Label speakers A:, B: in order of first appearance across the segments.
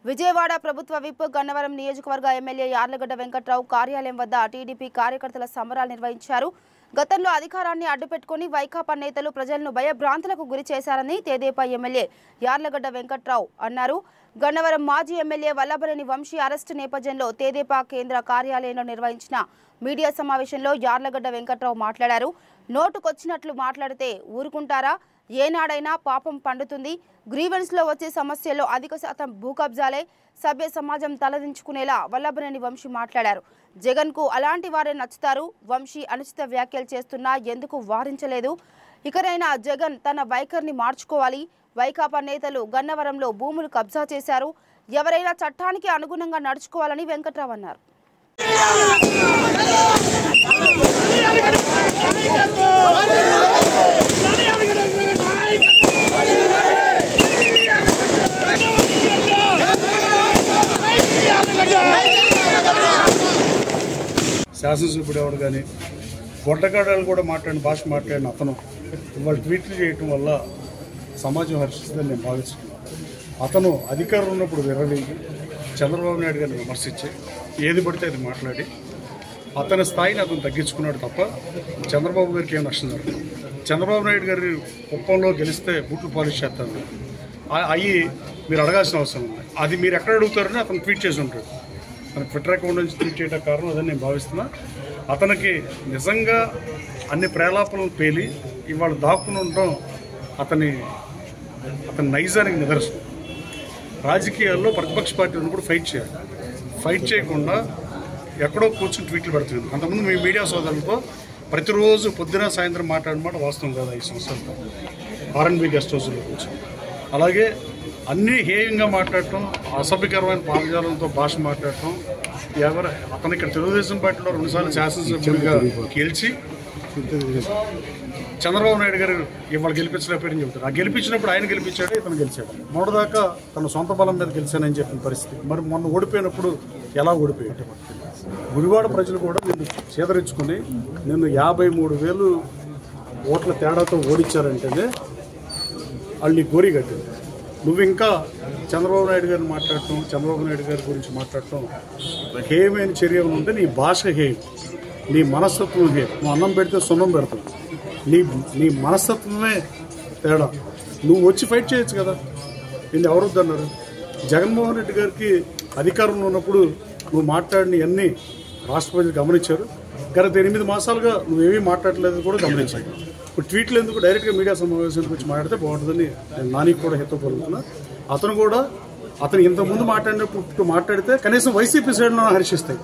A: విజయవాడ ప్రభుత్వ విప్ గన్నవరం నియోజకవర్గ ఎమ్మెల్యే యార్లగడ్డ వెంకట్రావు కార్యాలయం వద్ద టీడీపీ కార్యకర్తల సంబరాలు నిర్వహించారు. గతంలో అధికారాన్ని అడ్డుపెట్టుకుని వైకాపా నేతలు ప్రజలను భయభ్రాంతులకు గురి చేశారని తెదేపా ఎమ్మెల్యే యార్లగడ్డ వెంకట్రావు అన్నారు. గన్నవరం మాజీ ఎమ్మెల్యే వల్లభనేని వంశీ అరెస్టు నేపథ్యంలో తెదేపా కేంద్ర కార్యాలయంలో నిర్వహించిన మీడియా సమావేశంలో యార్లగడ్డ వెంకట్రావు మాట్లాడారు. నోటుకొచ్చినట్లు మాట్లాడితే ఊరుకుంటారా? ఏనాడైనా పాపం పండుతుంది. గ్రీవెన్స్ లో వచ్చే సమస్యల్లో అధిక శాతం భూ కబ్జాలే. సభ్య సమాజం తలదించుకునేలా వల్లభనేని వంశీ మాట్లాడారు. జగన్ కు అలాంటి వారే నచ్చుతారు. వంశీ అనుచిత వ్యాఖ్యలు చేస్తున్నా ఎందుకు వారించలేదు? ఇకనైనా జగన్ తన వైఖరిని మార్చుకోవాలి. వైకాపా నేతలు గన్నవరంలో భూములు కబ్జా చేశారు. ఎవరైనా చట్టానికి అనుగుణంగా నడుచుకోవాలని వెంకట్రావు అన్నారు.
B: శాసనసభ్యుడు ఎవరు కానీ గొడ్డగాడాలు కూడా భాష మాట్లాడిన అతను వాళ్ళు ట్వీట్లు చేయటం వల్ల సమాజం హర్షిస్తుందని నేను భావిస్తున్నాను. అతను అధికారంలో ఉన్నప్పుడు విర్రవీగి చంద్రబాబు నాయుడు గారిని విమర్శించి ఏది పడితే అది మాట్లాడి అతని స్థాయిని అతను తగ్గించుకున్నాడు తప్ప చంద్రబాబు గారికి ఏం నష్టం జరుగుతుంది. చంద్రబాబు నాయుడు గారి కుప్పంలో గెలిస్తే బూట్లు పాలిష్ చేస్తారు. అవి మీరు అడగాల్సిన అవసరం ఉంది. అది మీరు ఎక్కడ అడుగుతారని అతను ట్వీట్ చేసి ఉంటాడు. తన ట్విట్టర్ అకౌంట్ నుంచి ట్వీట్ చేయడం కారణం అదని నేను భావిస్తున్నా. అతనికి నిజంగా అన్ని ప్రేలాపనలు పేలి ఇవాళ దాక్కుని ఉండటం అతని నైజానికి నిదర్శనం. రాజకీయాల్లో ప్రతిపక్ష పార్టీ ఉన్నప్పుడు ఫైట్ చేయాలి. ఫైట్ చేయకుండా ఎక్కడో కూర్చొని ట్వీట్లు పెడుతుంది. అంతకుముందు మీ మీడియా సోదరులతో ప్రతిరోజు పొద్దున సాయంత్రం మాట్లాడమాట వాస్తవం కదా. ఈ సంవత్సరంతో ఆర్ఎన్బి గెస్ట్ హౌస్లో కూర్చొని అలాగే అన్నీ హేయంగా మాట్లాడటం, అసభ్యకరమైన పదజాలంతో భాష మాట్లాడటం. అతను ఇక్కడ తెలుగుదేశం పార్టీలో 2 సార్లు శాసనసభ్యుడిగా గెలిచి చంద్రబాబు నాయుడు గారు ఇవాళ గెలిపించలేకపోయారని చెబుతారు. ఆ గెలిపించినప్పుడు ఆయన గెలిపించాడు, ఇతను గెలిచాడు. మొన్నదాకా తన సొంత బలం మీద గెలిచానని చెప్పిన పరిస్థితి. మరి మొన్న ఓడిపోయినప్పుడు ఎలా ఓడిపోయాడు? గుడివాడ ప్రజలు కూడా నిన్ను చేదరించుకుని నిన్ను 53,000 ఓట్ల తేడాతో ఓడించారంటేనే వాళ్ళు గోరి కట్టింది. నువ్వు ఇంకా చంద్రబాబు నాయుడు గారిని మాట్లాడటం, చంద్రబాబు నాయుడు గారి గురించి మాట్లాడటం హేయమైన చర్యలు ఉంటే నీ భాష హేయం, నీ మనస్తత్వం హేయం. నువ్వు అన్నం పెడితే సున్నం పెడతావు. నీ మనస్తత్వమే తేడా. నువ్వు వచ్చి ఫైట్ చేయొచ్చు కదా. నిన్ను ఎవరు వద్దన్నారు? జగన్మోహన్ రెడ్డి గారికి అధికారంలో ఉన్నప్పుడు నువ్వు మాట్లాడినవన్నీ రాష్ట్ర ప్రజలు గమనించారు. గత 8 మాసాలుగా నువ్వేమీ మాట్లాడలేదు కూడా గమనించాను. ఇప్పుడు ట్వీట్లు ఎందుకు డైరెక్ట్గా మీడియా సమావేశానికి వచ్చి మాట్లాడితే బాగుంటుందని నేను నానికి కూడా హితపలుతున్నా. అతను ఇంతకుముందు మాట్లాడినప్పుడు మాట్లాడితే కనీసం వైసీపీ సైడ్లో హర్షిస్తాయి.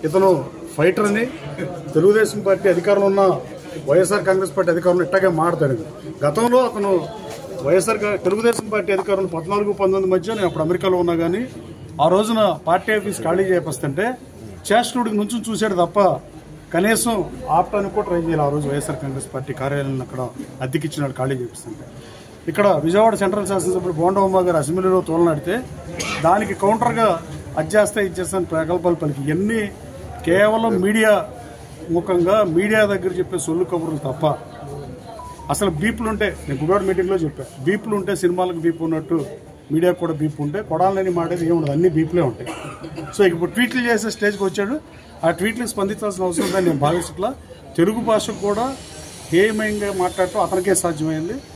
B: ఇతను ఫైటర్ అని తెలుగుదేశం పార్టీ అధికారంలో ఉన్న వైఎస్ఆర్ కాంగ్రెస్ పార్టీ అధికారంలో ఇట్టాగే మాట్లాడాడు. గతంలో అతను తెలుగుదేశం పార్టీ అధికారంలో 14-19 మధ్య నేను అప్పుడు అమెరికాలో ఉన్నా కానీ ఆ రోజున పార్టీ ఆఫీస్ ఖాళీ చేపిస్తుంటే చేస్టూడికి నుంచి చూశాడు తప్ప కనీసం ఆపటానికి కూడా ట్రై చేయాలి. ఆ రోజు వైఎస్ఆర్ కాంగ్రెస్ పార్టీ కార్యాలయం అక్కడ అద్దెకిచ్చినాడు ఖాళీ చేపిస్తుంటే. ఇక్కడ విజయవాడ సెంట్రల్ శాసనసభ్యుడు బోండమ్మ గారు అసెంబ్లీలో తోలనాడితే దానికి కౌంటర్గా ఇచ్చేస్తాను ప్రగల్భాలు పలికి ఇవన్నీ కేవలం మీడియా ముఖంగా మీడియా దగ్గర చెప్పే సొల్లు కబుర్లు తప్ప అసలు బీపులు ఉంటే, నేను గుడివాడ మీటింగ్లో చెప్పాను, బీపులు ఉంటే సినిమాలకు బీపు ఉన్నట్టు మీడియాకు కూడా బీపు ఉంటే కొడాలని మాటేది ఏముండదు, అన్ని బీపులే ఉంటాయి. సో ఇప్పుడు ట్వీట్లు చేసే స్టేజ్కి వచ్చాడు. ఆ ట్వీట్లకు స్పందించాల్సిన అవసరం ఉందని నేను భావిస్తున్నా. తెలుగు భాషకు కూడా హేయమయంగా మాట్లాడటం అతనికే సాధ్యమైంది.